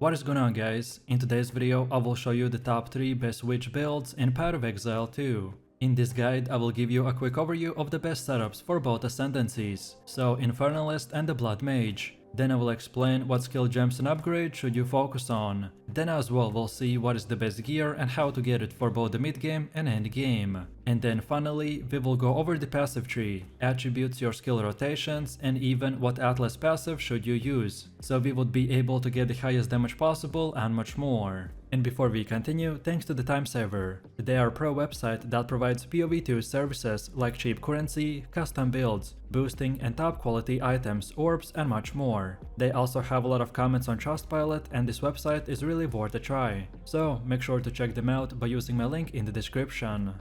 What is going on, guys? In today's video I will show you the top 3 best witch builds in Path of Exile 2. In this guide I will give you a quick overview of the best setups for both ascendancies, so Infernalist and the Blood Mage. Then I will explain what skill gems and upgrades should you focus on. Then as well we'll see what is the best gear and how to get it for both the mid game and end game. And then finally we will go over the passive tree, attributes, your skill rotations, and even what atlas passive should you use, so we would be able to get the highest damage possible and much more. And before we continue, thanks to the Time Saver. They are a pro website that provides POE 2 services like cheap currency, custom builds, boosting and top quality items, orbs, and much more. They also have a lot of comments on Trustpilot, and this website is really worth a try. So make sure to check them out by using my link in the description.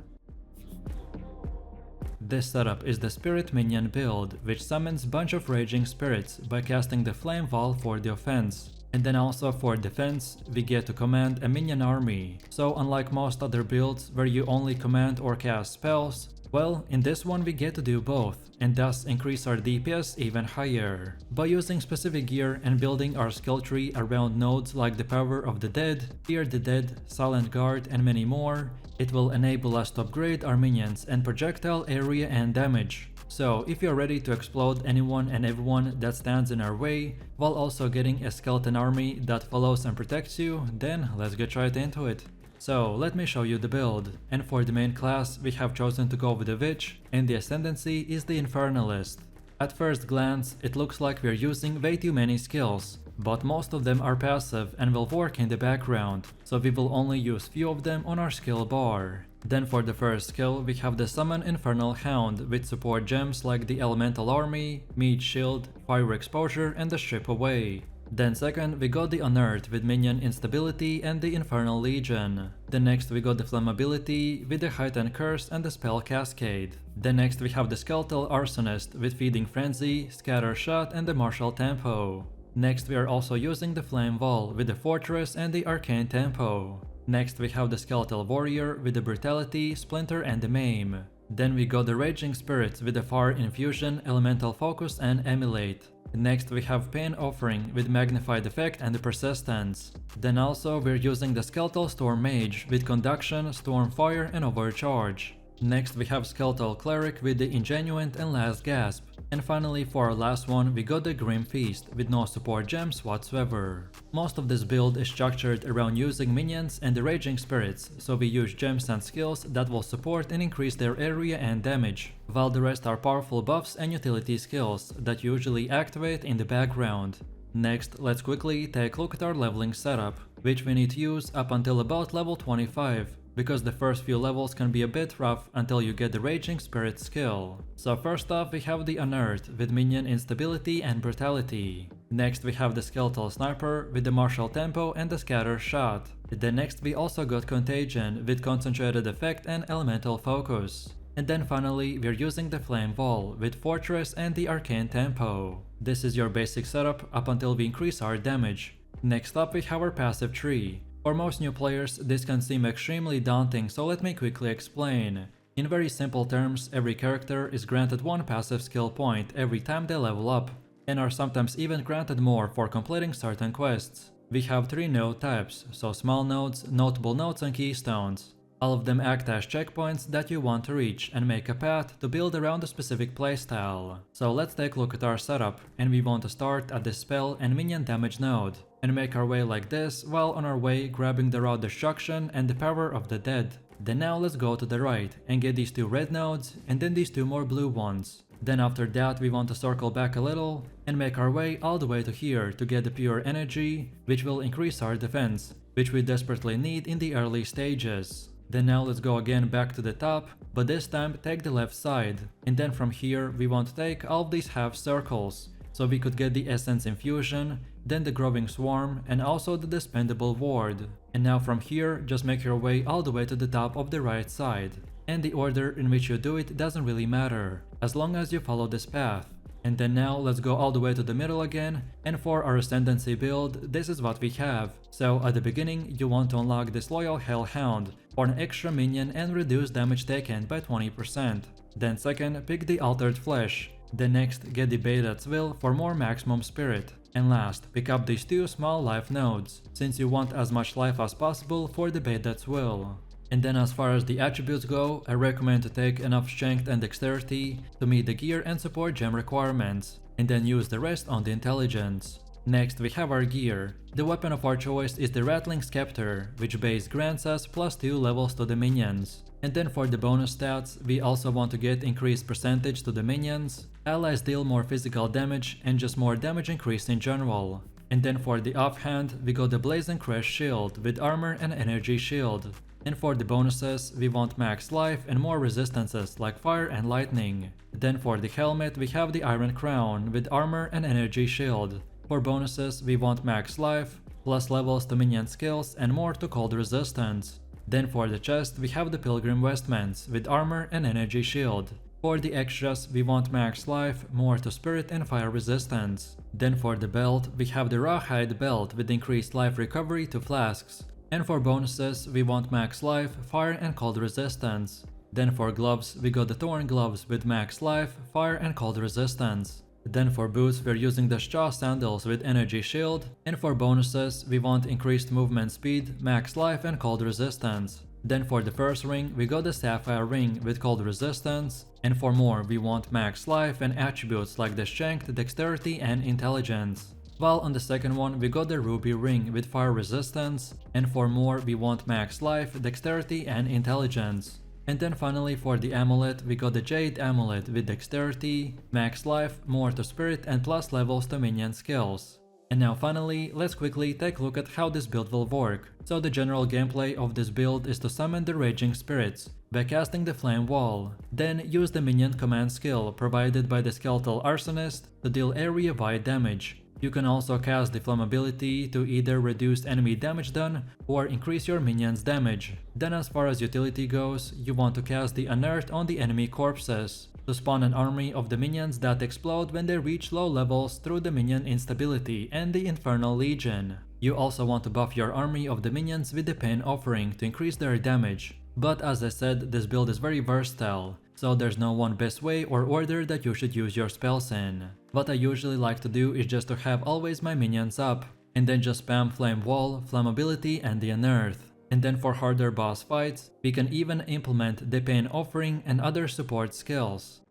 This setup is the Spirit Minion build, which summons bunch of raging spirits by casting the Flame Wall for the offense. And then also for defense, we get to command a minion army. So unlike most other builds where you only command or cast spells, well, in this one we get to do both, and thus increase our DPS even higher. By using specific gear and building our skill tree around nodes like the Power of the Dead, Fear the Dead, Silent Guard, and many more, it will enable us to upgrade our minions and projectile area and damage. So if you're ready to explode anyone and everyone that stands in our way, while also getting a skeleton army that follows and protects you, then let's get right into it. So let me show you the build, and for the main class we have chosen to go with the Witch, and the ascendancy is the Infernalist. At first glance it looks like we're using way too many skills, but most of them are passive and will work in the background, so we will only use few of them on our skill bar. Then for the first skill we have the Summon Infernal Hound with support gems like the Elemental Army, Meat Shield, Fire Exposure, and the Strip Away. Then second we got the Unearth with Minion Instability and the Infernal Legion. Then next we got the Flammability with the Heightened Curse and the Spell Cascade. Then next we have the Skeletal Arsonist with Feeding Frenzy, Scatter Shot, and the Martial Tempo. Next we are also using the Flame Wall with the Fortress and the Arcane Tempo. Next we have the Skeletal Warrior with the Brutality, Splinter, and the Maim. Then we got the Raging Spirits with the Fire Infusion, Elemental Focus, and Emulate. Next we have Pain Offering with Magnified Effect and the Persistence. Then also we're using the Skeletal Storm Mage with Conduction, Stormfire, and Overcharge. Next we have Skeletal Cleric with the Ingenuine and Last Gasp. And finally for our last one we got the Grim Feast with no support gems whatsoever. Most of this build is structured around using minions and the Raging Spirits, so we use gems and skills that will support and increase their area and damage, while the rest are powerful buffs and utility skills that usually activate in the background. Next, let's quickly take a look at our leveling setup, which we need to use up until about level 25. Because the first few levels can be a bit rough until you get the Raging Spirit skill. So first off we have the Unearth with Minion Instability and Brutality. Next we have the Skeletal Sniper with the Martial Tempo and the Scatter Shot. Then next we also got Contagion with Concentrated Effect and Elemental Focus. And then finally we're using the Flame Wall with Fortress and the Arcane Tempo. This is your basic setup up until we increase our damage. Next up we have our passive tree. For most new players, this can seem extremely daunting, so let me quickly explain. In very simple terms, every character is granted one passive skill point every time they level up, and are sometimes even granted more for completing certain quests. We have 3 node types, so small nodes, notable nodes, and keystones. All of them act as checkpoints that you want to reach and make a path to build around a specific playstyle. So let's take a look at our setup, and we want to start at the spell and minion damage node, and make our way like this while on our way grabbing the Raw Destruction and the Power of the Dead. Then now let's go to the right and get these 2 red nodes and then these 2 more blue ones. Then after that we want to circle back a little and make our way all the way to here to get the pure energy, which will increase our defense, which we desperately need in the early stages. Then now let's go again back to the top, but this time take the left side, and then from here we want to take all of these half circles, so we could get the Essence Infusion, then the Growing Swarm, and also the Dispendable Ward. And now from here just make your way all the way to the top of the right side, and the order in which you do it doesn't really matter, as long as you follow this path. And then now let's go all the way to the middle again, and for our Ascendancy build, this is what we have. So at the beginning you want to unlock this Loyal Hellhound for an extra minion and reduce damage taken by 20%. Then second, pick the Altered Flesh, Then next, get the Baidat's Will for more maximum spirit. And last, pick up these 2 small life nodes, since you want as much life as possible for the Baidat's Will. And then as far as the attributes go, I recommend to take enough strength and dexterity to meet the gear and support gem requirements, and then use the rest on the intelligence. Next we have our gear. The weapon of our choice is the Rattling Scepter, which base grants us +2 levels to the minions. And then for the bonus stats, we also want to get increased percentage to the minions, allies deal more physical damage, and just more damage increase in general. And then for the offhand, we got the Blazing Crash Shield with armor and energy shield. And for the bonuses, we want max life and more resistances like fire and lightning. Then for the helmet, we have the Iron Crown with armor and energy shield. For bonuses, we want max life, plus levels to minion skills and more to cold resistance. Then for the chest, we have the Pilgrim Vestments with armor and energy shield. For the extras, we want max life, more to spirit and fire resistance. Then for the belt, we have the Rawhide Belt with increased life recovery to flasks. And for bonuses, we want max life, fire and cold resistance. Then for gloves, we got the Thorn Gloves with max life, fire and cold resistance. Then for boots, we're using the Straw Sandals with energy shield, and for bonuses, we want increased movement speed, max life and cold resistance. Then for the first ring, we got the Sapphire Ring with cold resistance, and for more, we want max life and attributes like the strength, dexterity and intelligence. While on the second one, we got the Ruby Ring with fire resistance, and for more, we want max life, dexterity and intelligence. And then finally for the amulet, we got the Jade Amulet with dexterity, max life, more to spirit and plus levels to minion skills. And now finally, let's quickly take a look at how this build will work. So the general gameplay of this build is to summon the Raging Spirits by casting the Flame Wall. Then use the Minion command skill provided by the Skeletal Arsonist to deal area-wide damage. You can also cast the Flammability to either reduce enemy damage done or increase your minions' damage. Then as far as utility goes, you want to cast the Unearth on the enemy corpses to spawn an army of the minions that explode when they reach low levels through the Minion Instability and the Infernal Legion. You also want to buff your army of the minions with the Pain Offering to increase their damage. But as I said, this build is very versatile, so there's no one best way or order that you should use your spells in. What I usually like to do is just to have always my minions up, and then just spam Flame Wall, Flammability and the Unearth. And then for harder boss fights, we can even implement the Pain Offering and other support skills.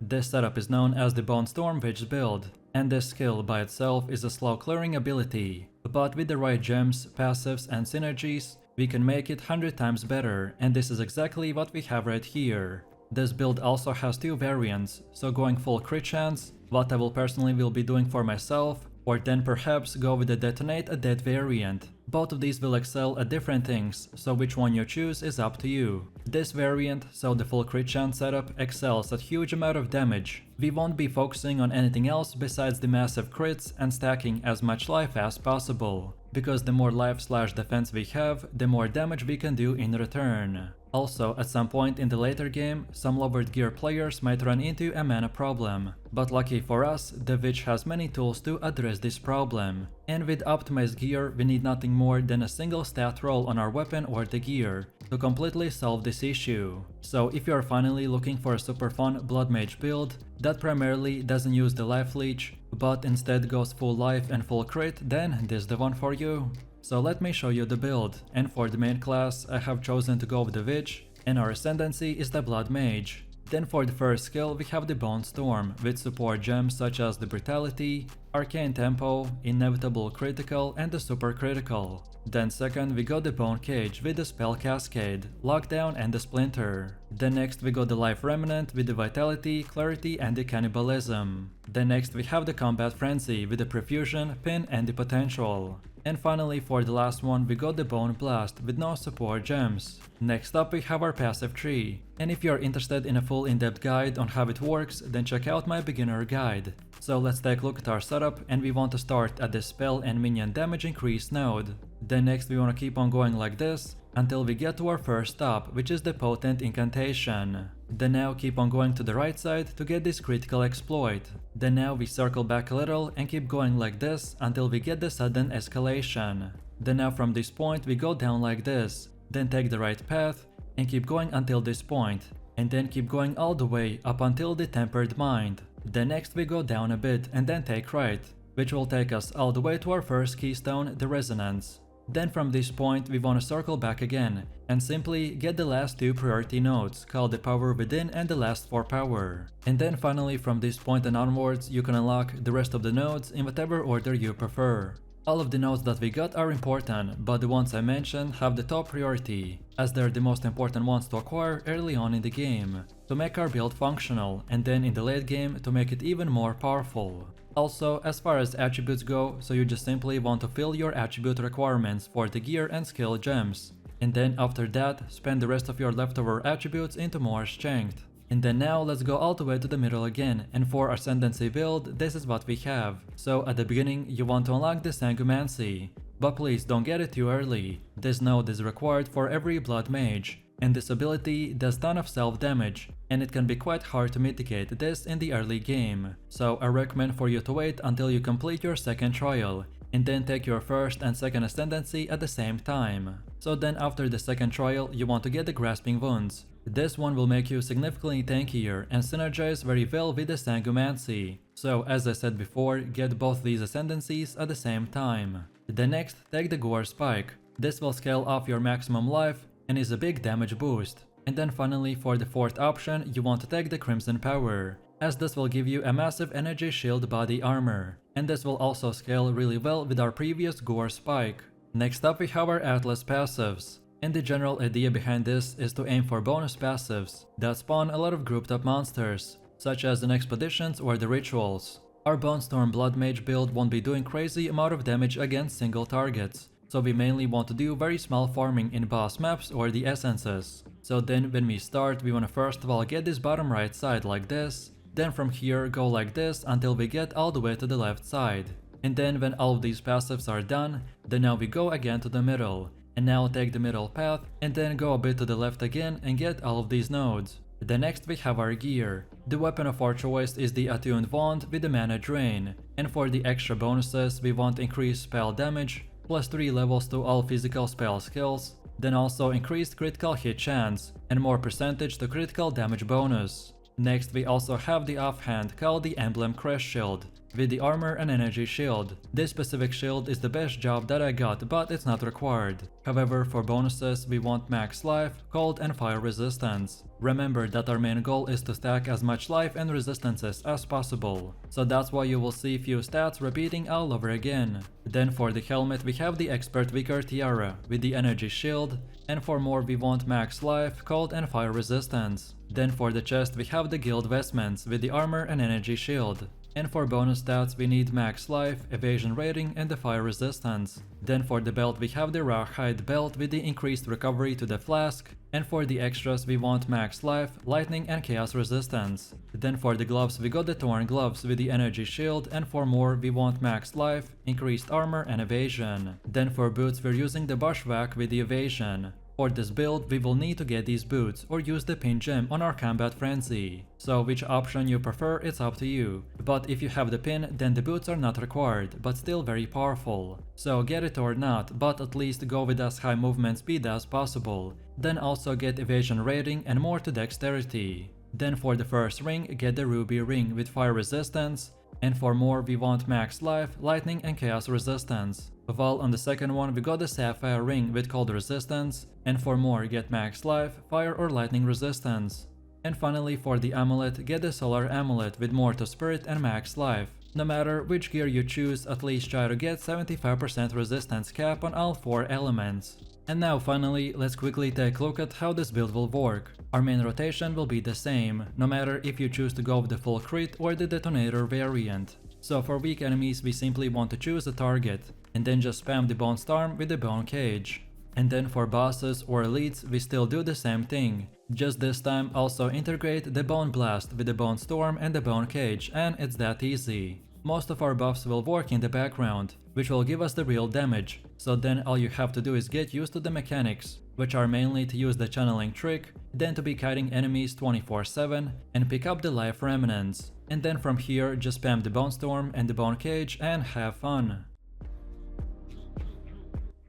This setup is known as the Bonestorm Witch build, and this skill by itself is a slow clearing ability, but with the right gems, passives and synergies, we can make it 100 times better, and this is exactly what we have right here. This build also has 2 variants, so going full crit chance, what I will personally be doing for myself, or then perhaps go with the Detonate a Dead variant. Both of these will excel at different things, so which one you choose is up to you. This variant, so the full crit chance setup, excels at huge amount of damage. We won't be focusing on anything else besides the massive crits and stacking as much life as possible, because the more life/defense we have, the more damage we can do in return. Also, at some point in the later game, some lowered gear players might run into a mana problem, but lucky for us, the Witch has many tools to address this problem. And with optimized gear, we need nothing more than a single stat roll on our weapon or the gear to completely solve this issue. So if you are finally looking for a super fun Blood Mage build that primarily doesn't use the life leech, but instead goes full life and full crit, then this is the one for you. So let me show you the build, and for the main class I have chosen to go with the Witch, and our ascendancy is the Blood Mage. Then for the first skill we have the Bonestorm, with support gems such as the Brutality, Arcane Tempo, Inevitable Critical and the Super Critical. Then second we got the Bone Cage with the Spell Cascade, Lockdown and the Splinter. Then next we got the Life Remnant with the Vitality, Clarity and the Cannibalism. Then next we have the Combat Frenzy with the Profusion, Pin and the Potential. And finally for the last one we got the Bone Blast with no support gems. Next up we have our passive tree, and if you are interested in a full in-depth guide on how it works, then check out my beginner guide. So let's take a look at our setup, and we want to start at the spell and minion damage increase node. Then next we want to keep on going like this until we get to our first stop, which is the Potent Incantation. Then now keep on going to the right side to get this critical exploit. Then now we circle back a little and keep going like this until we get the Sudden Escalation. Then now from this point we go down like this, then take the right path and keep going until this point. and then keep going all the way up until the Tempered Mind. Then next we go down a bit and then take right, which will take us all the way to our first keystone, the Resonance. Then from this point we want to circle back again and simply get the last 2 priority nodes called the Power Within and the last 4 Power. And then finally from this point and onwards you can unlock the rest of the nodes in whatever order you prefer. All of the nodes that we got are important, but the ones I mentioned have the top priority, as they're the most important ones to acquire early on in the game, to make our build functional, and then in the late game to make it even more powerful. Also, as far as attributes go, so you just simply want to fill your attribute requirements for the gear and skill gems, and then after that, spend the rest of your leftover attributes into more strength. And then now let's go all the way to the middle again, and for Ascendancy build, this is what we have. So at the beginning you want to unlock the Sangumancy, but please don't get it too early. This node is required for every Blood Mage, and this ability does ton of self damage, and it can be quite hard to mitigate this in the early game. So I recommend for you to wait until you complete your second trial, and then take your first and second Ascendancy at the same time. So then after the second trial you want to get the Grasping Wounds. This one will make you significantly tankier and synergize very well with the Sangumancy. So as I said before, get both these Ascendancies at the same time. Then next, take the Gore Spike. This will scale off your maximum life and is a big damage boost. And then finally for the fourth option, you want to take the Crimson Power, as this will give you a massive energy shield body armor. And this will also scale really well with our previous Gore Spike. Next up we have our Atlas passives. And the general idea behind this is to aim for bonus passives that spawn a lot of grouped up monsters, such as in expeditions or the rituals. Our Bonestorm Blood Mage build won't be doing crazy amount of damage against single targets, so we mainly want to do very small farming in boss maps or the essences. So then when we start, we want to first of all get this bottom right side like this, then from here go like this until we get all the way to the left side. And then when all of these passives are done, then now we go again to the middle. And now take the middle path and then go a bit to the left again and get all of these nodes. Then next we have our gear. The weapon of our choice is the Attuned Wand with the mana drain, and for the extra bonuses we want increased spell damage, plus 3 levels to all physical spell skills, then also increased critical hit chance and more percentage to critical damage bonus. Next we also have the offhand called the Emblem Crest Shield, with the armor and energy shield. This specific shield is the best job that I got, but it's not required. However, for bonuses we want max life, cold and fire resistance. Remember that our main goal is to stack as much life and resistances as possible, so that's why you will see few stats repeating all over again. Then for the helmet we have the Expert Vigor Tiara with the energy shield, and for more we want max life, cold and fire resistance. Then for the chest we have the Guild Vestments with the armor and energy shield. And for bonus stats we need max life, evasion rating and the fire resistance. Then for the belt we have the Rawhide belt with the increased recovery to the flask. And for the extras we want max life, lightning and chaos resistance. Then for the gloves we got the Torn gloves with the energy shield, and for more we want max life, increased armor and evasion. Then for boots we're using the Bushwhack with the evasion. For this build we will need to get these boots or use the pin gem on our Combat Frenzy. So which option you prefer, it's up to you. But if you have the pin, then the boots are not required, but still very powerful. So get it or not, but at least go with as high movement speed as possible. Then also get evasion rating and more to dexterity. Then for the first ring, get the Ruby ring with fire resistance. And for more we want max life, lightning and chaos resistance. While on the second one we got the Sapphire ring with cold resistance, and for more get max life, fire or lightning resistance. And finally for the amulet, get the Solar amulet with more to spirit and max life. No matter which gear you choose, at least try to get 75% resistance cap on all 4 elements. And now finally, let's quickly take a look at how this build will work. Our main rotation will be the same, no matter if you choose to go with the full crit or the detonator variant. So for weak enemies we simply want to choose a target, and then just spam the Bonestorm with the Bone Cage. And then for bosses or elites we still do the same thing, just this time also integrate the Bone Blast with the Bonestorm and the Bone Cage, and it's that easy. Most of our buffs will work in the background, which will give us the real damage, so then all you have to do is get used to the mechanics, which are mainly to use the channeling trick, then to be kiting enemies 24/7 and pick up the life remnants, and then from here just spam the Bonestorm and the Bone Cage and have fun.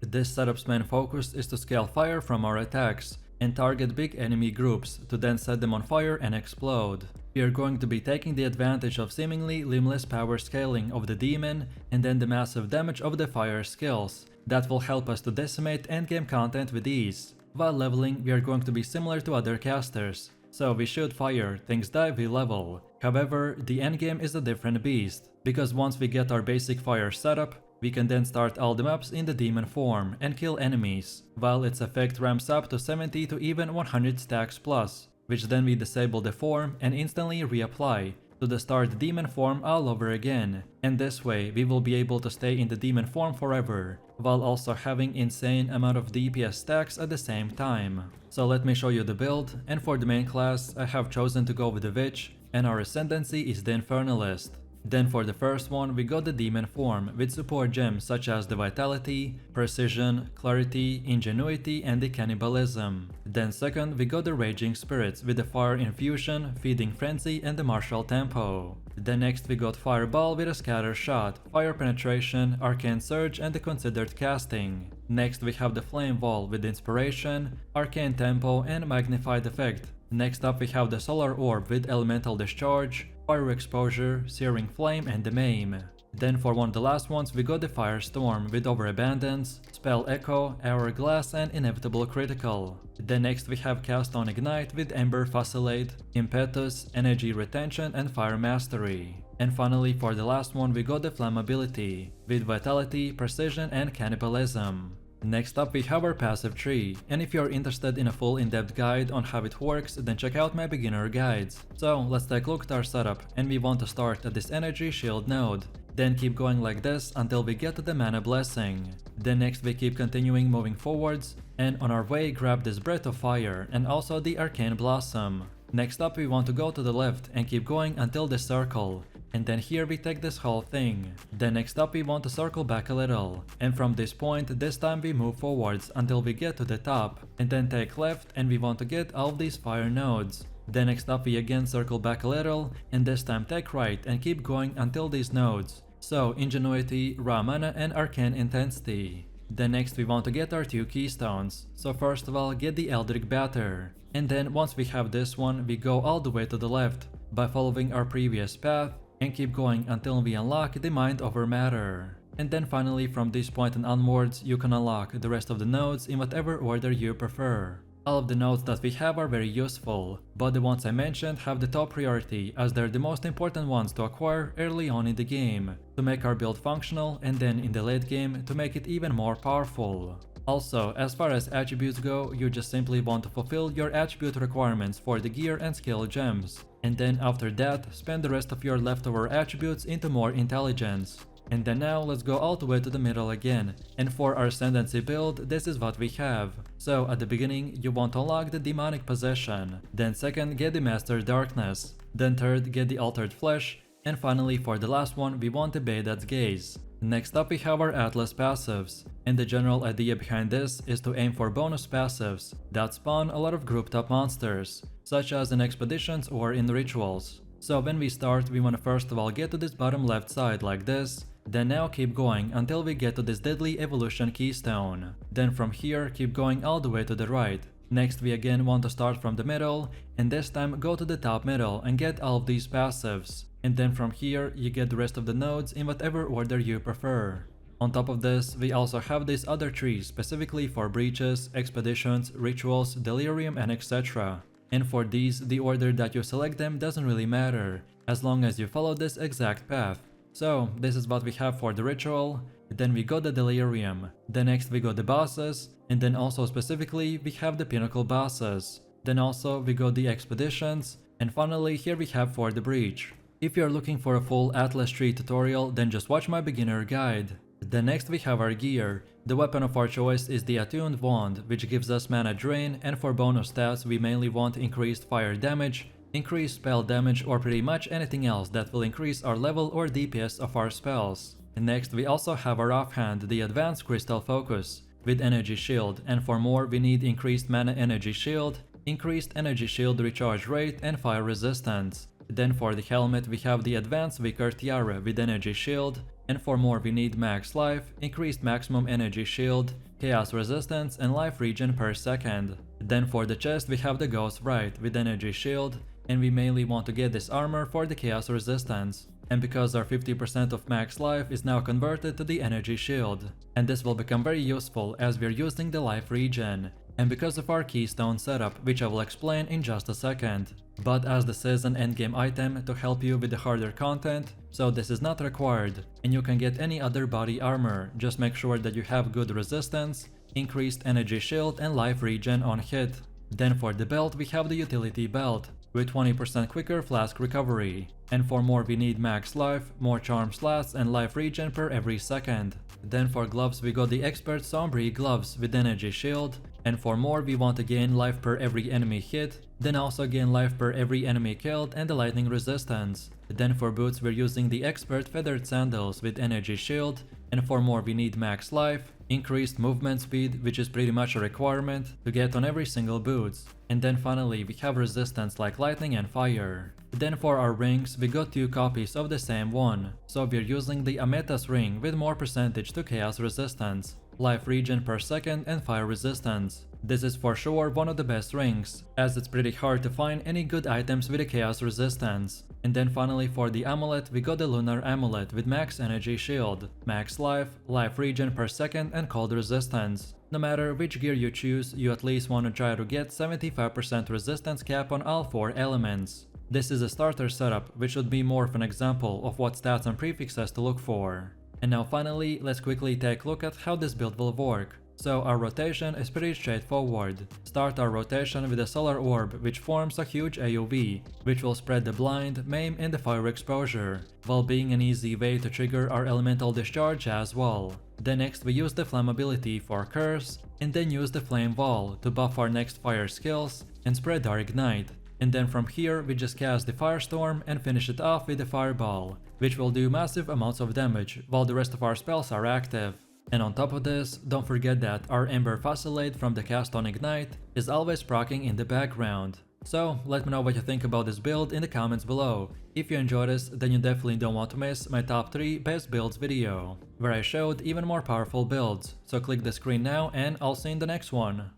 This setup's main focus is to scale fire from our attacks, and target big enemy groups to then set them on fire and explode. We are going to be taking the advantage of seemingly limitless power scaling of the demon and then the massive damage of the fire skills. That will help us to decimate endgame content with ease. While leveling, we are going to be similar to other casters. So we shoot fire, things die, we level. However, the endgame is a different beast, because once we get our basic fire setup, we can then start all the maps in the demon form and kill enemies, while its effect ramps up to 70 to even 100 stacks plus, which then we disable the form and instantly reapply to the start demon form all over again, and this way we will be able to stay in the demon form forever, while also having insane amount of DPS stacks at the same time. So let me show you the build, and for the main class I have chosen to go with the Witch, and our ascendancy is the Infernalist. Then for the first one we got the demon form with support gems such as the Vitality, Precision, Clarity, Ingenuity and the Cannibalism. Then second we got the Raging Spirits with the Fire Infusion, Feeding Frenzy and the Martial Tempo. Then next we got Fireball with a Scatter Shot, Fire Penetration, Arcane Surge and the Considered Casting. Next we have the Flame Wall with Inspiration, Arcane Tempo and Magnified Effect. Next up we have the Solar Orb with Elemental Discharge, Fire Exposure, Searing Flame and the Maim. Then for one of the last ones we got the Firestorm with Overabundance, Spell Echo, Hourglass and Inevitable Critical. Then next we have Cast on Ignite with Ember Facilitate, Impetus, Energy Retention and Fire Mastery. And finally for the last one we got the Flammability with Vitality, Precision and Cannibalism. Next up we have our passive tree, and if you're interested in a full in-depth guide on how it works, then check out my beginner guides. So let's take a look at our setup, and we want to start at this energy shield node. Then keep going like this until we get to the mana blessing. Then next we keep continuing moving forwards, and on our way grab this breath of fire and also the arcane blossom. Next up we want to go to the left and keep going until this circle. And then here we take this whole thing. Then next up we want to circle back a little, and from this point this time we move forwards until we get to the top, and then take left and we want to get all of these fire nodes. Then next up we again circle back a little, and this time take right and keep going until these nodes. So Ingenuity, Raw Mana and Arcane Intensity. Then next we want to get our 2 keystones, so first of all get the Eldritch Batter. And then once we have this one we go all the way to the left by following our previous path, and keep going until we unlock the Mind over Matter. And then finally from this point and onwards you can unlock the rest of the nodes in whatever order you prefer. All of the nodes that we have are very useful, but the ones I mentioned have the top priority as they're the most important ones to acquire early on in the game, to make our build functional, and then in the late game to make it even more powerful. Also, as far as attributes go, you just simply want to fulfill your attribute requirements for the gear and skill gems, and then after that, spend the rest of your leftover attributes into more intelligence. And then now let's go all the way to the middle again, and for our Ascendancy build, this is what we have. So at the beginning, you want to unlock the Demonic Possession, then second get the Master Darkness, then third get the Altered Flesh, and finally for the last one we want the Baydat's Gaze. Next up we have our Atlas passives, and the general idea behind this is to aim for bonus passives that spawn a lot of grouped up monsters, such as in expeditions or in rituals. So when we start we want to first of all get to this bottom left side like this, then now keep going until we get to this Deadly Evolution keystone. Then from here keep going all the way to the right. Next we again want to start from the middle, and this time go to the top middle and get all of these passives. And then from here you get the rest of the nodes in whatever order you prefer. On top of this, we also have these other trees specifically for breaches, expeditions, rituals, delirium and etc. And for these, the order that you select them doesn't really matter, as long as you follow this exact path. So this is what we have for the ritual, then we got the delirium, then next we got the bosses, and then also specifically we have the pinnacle bosses. Then also we got the expeditions, and finally here we have for the breach. If you're looking for a full Atlas tree tutorial, then just watch my beginner guide. Then next we have our gear. The weapon of our choice is the Attuned Wand, which gives us mana drain, and for bonus stats we mainly want increased fire damage, increased spell damage, or pretty much anything else that will increase our level or DPS of our spells. And next we also have our offhand, the Advanced Crystal Focus, with Energy Shield, and for more we need increased mana energy shield, increased energy shield recharge rate and fire resistance. Then for the helmet we have the Advanced Vicar Tiara with Energy Shield, and for more we need Max Life, Increased Maximum Energy Shield, Chaos Resistance and Life Regen per second. Then for the chest we have the Ghost Right with Energy Shield, and we mainly want to get this armor for the Chaos Resistance. And because our 50% of max life is now converted to the Energy Shield, and this will become very useful as we're using the Life Regen, and because of our keystone setup, which I will explain in just a second. But as this is an endgame item to help you with the harder content, so this is not required, and you can get any other body armor, just make sure that you have good resistance, increased Energy Shield and Life Regen on hit. Then for the belt we have the Utility Belt, with 20% quicker flask recovery, and for more we need max life, more charm slots and life regen per every second. Then for gloves we got the Expert Sombre gloves with Energy Shield, and for more we want to gain life per every enemy hit, then also gain life per every enemy killed and the lightning resistance. Then for boots we're using the Expert Feathered Sandals with Energy Shield, and for more we need max life, increased movement speed, which is pretty much a requirement to get on every single boots. And then finally we have resistance like lightning and fire. Then for our rings we got 2 copies of the same one, so we're using the Amethyst ring with more percentage to chaos resistance, life regen per second and fire resistance. This is for sure one of the best rings, as it's pretty hard to find any good items with a chaos resistance. And then finally for the amulet we got the Lunar Amulet with max Energy Shield, max life, life regen per second and cold resistance. No matter which gear you choose, you at least want to try to get 75% resistance cap on all 4 elements. This is a starter setup, which should be more of an example of what stats and prefixes to look for. And now finally, let's quickly take a look at how this build will work. So our rotation is pretty straightforward. Start our rotation with a solar orb which forms a huge AoE, which will spread the blind, maim and the fire exposure, while being an easy way to trigger our elemental discharge as well. Then next we use the flammability for curse, and then use the flame wall to buff our next fire skills and spread our ignite. And then from here we just cast the firestorm and finish it off with the fireball, which will do massive amounts of damage while the rest of our spells are active. And on top of this, don't forget that our Ember Facilate from the cast on Ignite is always proccing in the background. So let me know what you think about this build in the comments below. If you enjoyed this, then you definitely don't want to miss my top 3 best builds video, where I showed even more powerful builds. So click the screen now and I'll see you in the next one.